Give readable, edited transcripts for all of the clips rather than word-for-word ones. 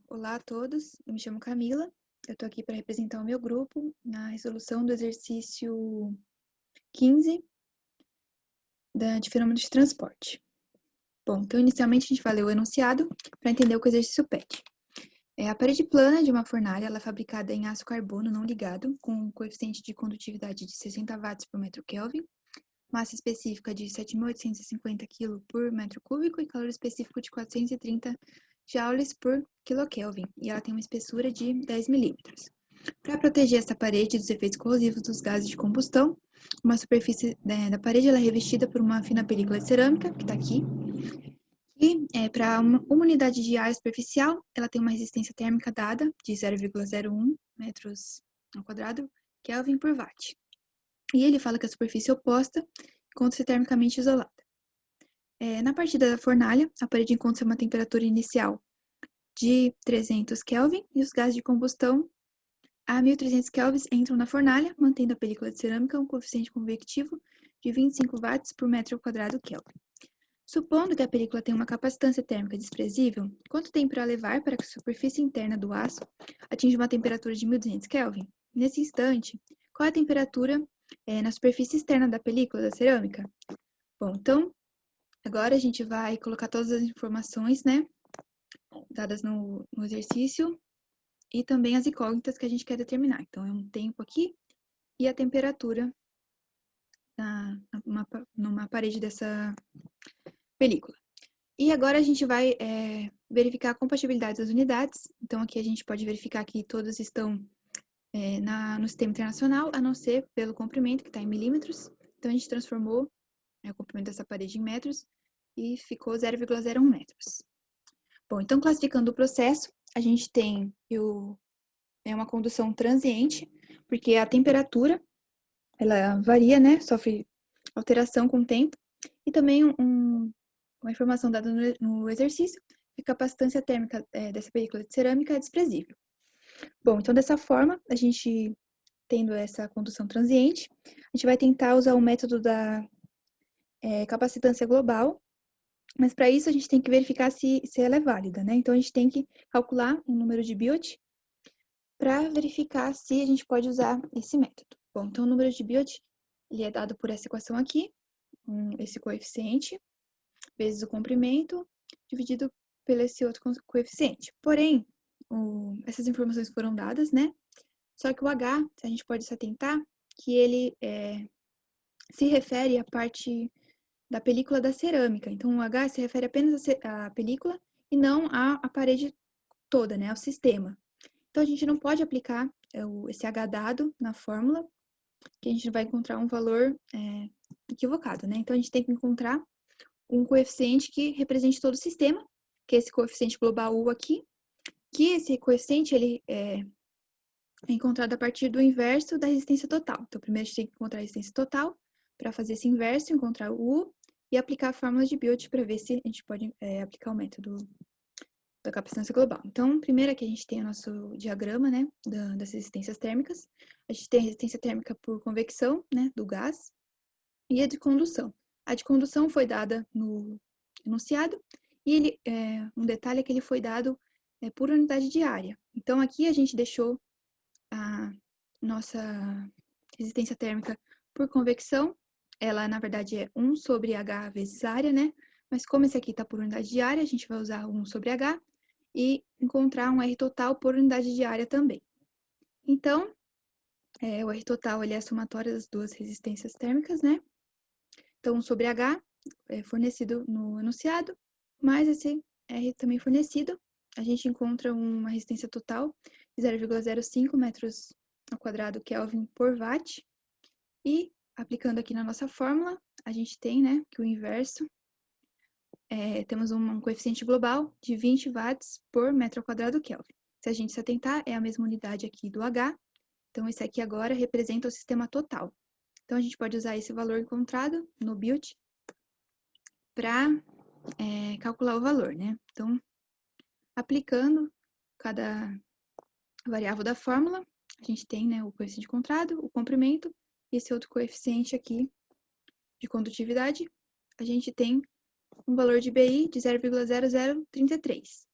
Olá a todos, eu me chamo Camila, eu estou aqui para representar o meu grupo na resolução do exercício 15 de fenômenos de transporte. Bom, então inicialmente a gente vai ler o enunciado para entender o que o exercício pede. A parede plana de uma fornalha ela é fabricada em aço carbono não ligado, com um coeficiente de condutividade de 60 watts por metro Kelvin, massa específica de 7.850 kg por metro cúbico e calor específico de 430 joules por kcal, e ela tem uma espessura de 10 milímetros. Para proteger essa parede dos efeitos corrosivos dos gases de combustão, uma superfície da parede ela é revestida por uma fina película de cerâmica, que está aqui, e para uma unidade de área superficial, ela tem uma resistência térmica dada de 0,01 metros ao quadrado Kelvin por watt. E ele fala que a superfície oposta encontra-se termicamente isolada. Na partida da fornalha, a parede encontra-se a uma temperatura inicial de 300 Kelvin e os gases de combustão a 1.300 kelvins entram na fornalha, mantendo a película de cerâmica um coeficiente convectivo de 25 watts por metro quadrado Kelvin. Supondo que a película tem uma capacitância térmica desprezível, quanto tem para levar para que a superfície interna do aço atinja uma temperatura de 1.200 Kelvin? Nesse instante, qual é a temperatura na superfície externa da película da cerâmica? Bom, então, agora a gente vai colocar todas as informações, né, dadas no exercício, e também as incógnitas que a gente quer determinar. Então, é um tempo aqui e a temperatura numa parede dessa película. E agora a gente vai verificar a compatibilidade das unidades. Então, aqui a gente pode verificar que todas estão no sistema internacional, a não ser pelo comprimento, que está em milímetros. Então, a gente transformou o comprimento dessa parede em metros e ficou 0,01 metros. Bom, então, classificando o processo, a gente tem uma condução transiente, porque a temperatura, ela varia, né? Sofre alteração com o tempo. E também uma informação dada no exercício, que a capacitância térmica dessa película de cerâmica é desprezível. Bom, então dessa forma, a gente tendo essa condução transiente, a gente vai tentar usar o método da capacitância global, mas para isso a gente tem que verificar se ela é válida, né? Então a gente tem que calcular um número de Biot para verificar se a gente pode usar esse método. Bom, então o número de Biot ele é dado por essa equação aqui, esse coeficiente, vezes o comprimento, dividido pelo esse outro coeficiente. Porém, essas informações foram dadas, né? Só que o H, a gente pode se atentar, que ele se refere à parte da película da cerâmica. Então, o H se refere apenas à película e não à parede toda, né? Ao sistema. Então, a gente não pode aplicar esse H dado na fórmula, que a gente vai encontrar um valor equivocado, né? Então, a gente tem que encontrar um coeficiente que represente todo o sistema, que é esse coeficiente global U aqui, que esse coeficiente ele é encontrado a partir do inverso da resistência total. Então, primeiro a gente tem que encontrar a resistência total, para fazer esse inverso, encontrar o U e aplicar a fórmula de Biot para ver se a gente pode aplicar o método da capacitância global. Então, primeiro aqui a gente tem o nosso diagrama, né, das resistências térmicas. A gente tem a resistência térmica por convecção, né, do gás, e a de condução. A de condução foi dada no enunciado, e um detalhe é que ele foi dado por unidade de área. Então, aqui a gente deixou a nossa resistência térmica por convecção, ela na verdade é 1 sobre H vezes área, né? Mas como esse aqui está por unidade de área, a gente vai usar 1 sobre H e encontrar um R total por unidade de área também. Então, o R total ele é a somatória das duas resistências térmicas, né? Então, 1 sobre H é fornecido no enunciado, mais esse R também fornecido, a gente encontra uma resistência total de 0,05 metros ao quadrado Kelvin por watt. E, aplicando aqui na nossa fórmula, a gente tem, né, que o inverso, temos um coeficiente global de 20 watts por metro ao quadrado Kelvin. Se a gente se atentar, é a mesma unidade aqui do H, então esse aqui agora representa o sistema total. Então, a gente pode usar esse valor encontrado no Biot para calcular o valor, né? Então, aplicando cada variável da fórmula, a gente tem, né, o coeficiente encontrado, o comprimento, e esse outro coeficiente aqui de condutividade, a gente tem um valor de BI de 0,0033.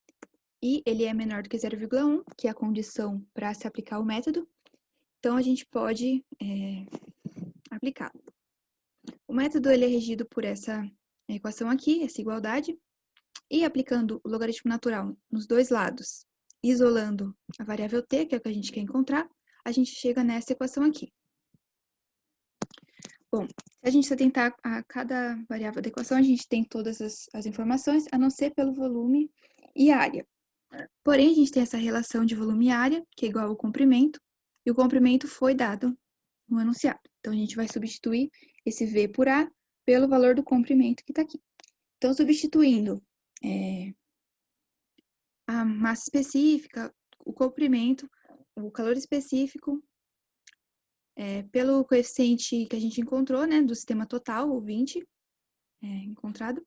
e ele é menor do que 0,1, que é a condição para se aplicar o método, então a gente pode aplicá-lo. O método ele é regido por essa equação aqui, essa igualdade, e aplicando o logaritmo natural nos dois lados, isolando a variável t, que é o que a gente quer encontrar, a gente chega nessa equação aqui. Bom, se a gente atentar a cada variável da equação, a gente tem todas as informações, a não ser pelo volume e área. Porém, a gente tem essa relação de volume e área, que é igual ao comprimento, e o comprimento foi dado no enunciado. Então, a gente vai substituir esse V por A pelo valor do comprimento que está aqui. Então, substituindo a massa específica, o comprimento, o calor específico, pelo coeficiente que a gente encontrou, né, do sistema total, o 20, encontrado.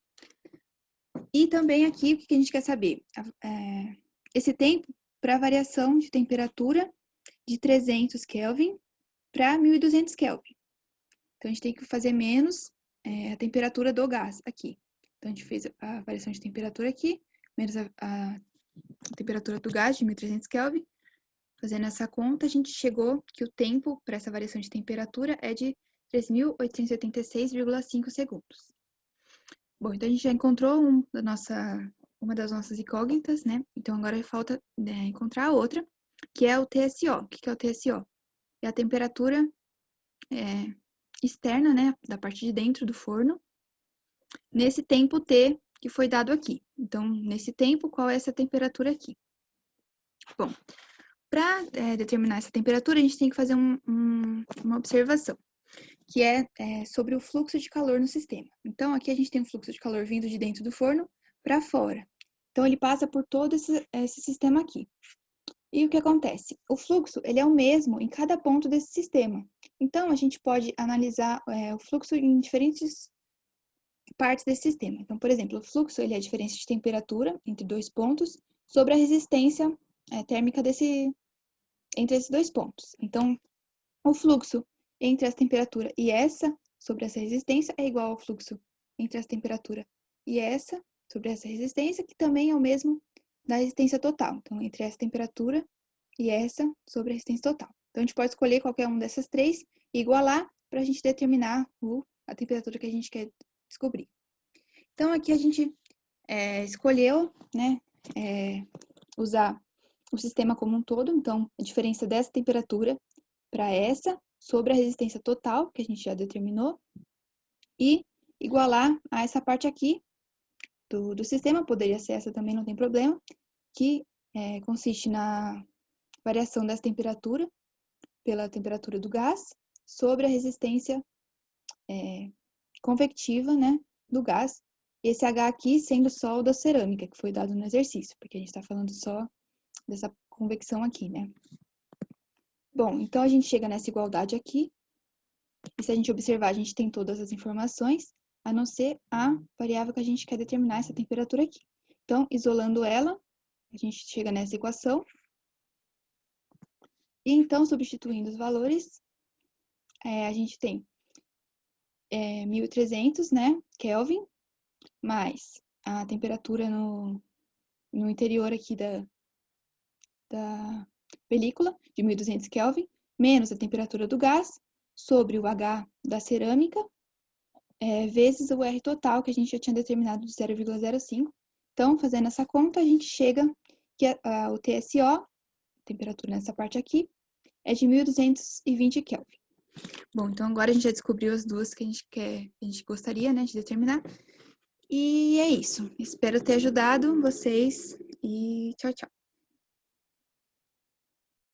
E também aqui, o que a gente quer saber? Esse tempo para variação de temperatura de 300 Kelvin para 1.200 Kelvin. Então, a gente tem que fazer menos a temperatura do gás aqui. Então, a gente fez a variação de temperatura aqui, menos a temperatura do gás de 1.300 Kelvin. Fazendo essa conta, a gente chegou que o tempo para essa variação de temperatura é de 3.886,5 segundos. Bom, então a gente já encontrou uma das nossas incógnitas, né? Então agora falta encontrar a outra, que é o TSO. O que é o TSO? É a temperatura externa, né? Da parte de dentro do forno, nesse tempo T que foi dado aqui. Então, nesse tempo, qual é essa temperatura aqui? Bom, para determinar essa temperatura, a gente tem que fazer uma observação, que é sobre o fluxo de calor no sistema. Então, aqui a gente tem um fluxo de calor vindo de dentro do forno para fora. Então, ele passa por todo esse sistema aqui. E o que acontece? O fluxo, ele é o mesmo em cada ponto desse sistema. Então, a gente pode analisar o fluxo em diferentes partes desse sistema. Então, por exemplo, o fluxo, ele é a diferença de temperatura entre dois pontos sobre a resistência térmica entre esses dois pontos. Então, o fluxo entre essa temperatura e essa sobre essa resistência é igual ao fluxo entre essa temperatura e essa sobre essa resistência, que também é o mesmo da resistência total. Então, entre essa temperatura e essa sobre a resistência total. Então, a gente pode escolher qualquer uma dessas três e igualar para a gente determinar a temperatura que a gente quer descobrir. Então, aqui a gente escolheu, né, usar o sistema como um todo. Então, a diferença dessa temperatura para essa sobre a resistência total, que a gente já determinou, e igualar a essa parte aqui do sistema, poderia ser essa também, não tem problema, que consiste na variação dessa temperatura pela temperatura do gás sobre a resistência convectiva, né, do gás. Esse H aqui sendo só o da cerâmica, que foi dado no exercício, porque a gente está falando só dessa convecção aqui, né? Bom, então a gente chega nessa igualdade aqui, e se a gente observar, a gente tem todas as informações, a não ser a variável que a gente quer determinar, essa temperatura aqui. Então, isolando ela, a gente chega nessa equação, e então, substituindo os valores, a gente tem 1.300, né, Kelvin, mais a temperatura no interior aqui da película, de 1.200 Kelvin, menos a temperatura do gás, sobre o H da cerâmica, vezes o R total, que a gente já tinha determinado de 0,05. Então, fazendo essa conta, a gente chega que o TSO, temperatura nessa parte aqui, é de 1.220 Kelvin. Bom, então agora a gente já descobriu as duas que a gente gostaria, né, de determinar. E é isso. Espero ter ajudado vocês e tchau, tchau.